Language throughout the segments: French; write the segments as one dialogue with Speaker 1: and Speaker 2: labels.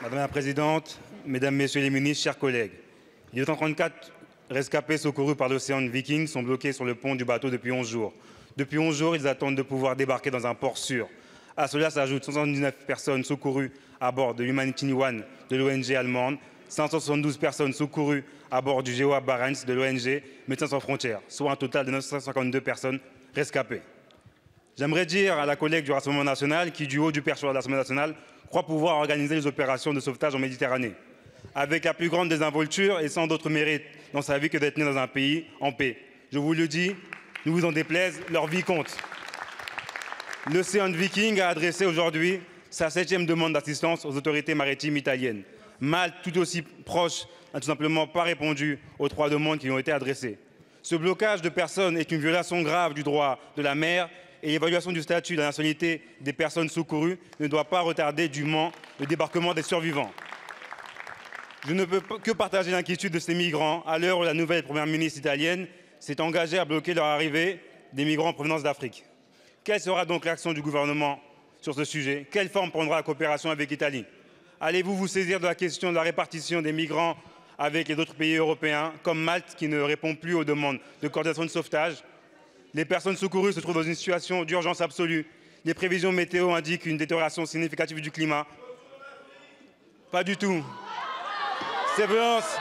Speaker 1: Madame la Présidente, Mesdames, Messieurs les ministres, chers collègues, les 234 rescapés secourus par l'Océan Viking sont bloqués sur le pont du bateau depuis 11 jours. Depuis 11 jours, ils attendent de pouvoir débarquer dans un port sûr. À cela s'ajoutent 179 personnes secourues à bord de Humanity One de l'ONG allemande, 572 personnes secourues à bord du GEOA Barents de l'ONG Médecins sans frontières, soit un total de 952 personnes rescapées. J'aimerais dire à la collègue du Rassemblement national qui, du haut du perchoir de l'Assemblée nationale, croit pouvoir organiser les opérations de sauvetage en Méditerranée, avec la plus grande désinvolture et sans d'autre mérite dans sa vie que d'être né dans un pays en paix. Je vous le dis, ne vous en déplaise, leur vie compte. L'Océan Viking a adressé aujourd'hui sa 7e demande d'assistance aux autorités maritimes italiennes. Malte, tout aussi proche, n'a tout simplement pas répondu aux 3 demandes qui lui ont été adressées. Ce blocage de personnes est une violation grave du droit de la mer et l'évaluation du statut de la nationalité des personnes secourues ne doit pas retarder dûment le débarquement des survivants. Je ne peux que partager l'inquiétude de ces migrants à l'heure où la nouvelle première ministre italienne s'est engagée à bloquer leur arrivée des migrants en provenance d'Afrique. Quelle sera donc l'action du gouvernement sur ce sujet? Quelle forme prendra la coopération avec l'Italie? Allez-vous vous saisir de la question de la répartition des migrants avec les autres pays européens, comme Malte, qui ne répond plus aux demandes de coordination de sauvetage? Les personnes secourues se trouvent dans une situation d'urgence absolue. Les prévisions météo indiquent une détérioration significative du climat. Pas du tout. Ces violences...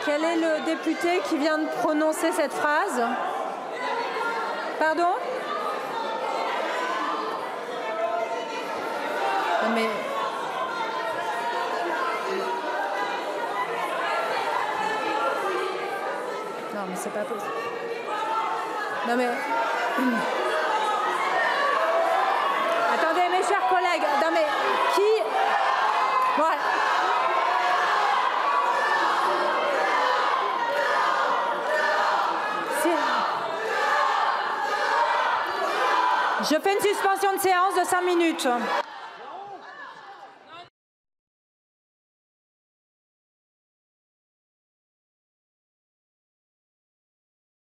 Speaker 2: Quel est le député qui vient de prononcer cette phrase? Pardon? Mais... Non, mais c'est pas possible. Non, mais... Attendez, mes chers collègues. Non, mais qui... Voilà. Je fais une suspension de séance de 5 minutes.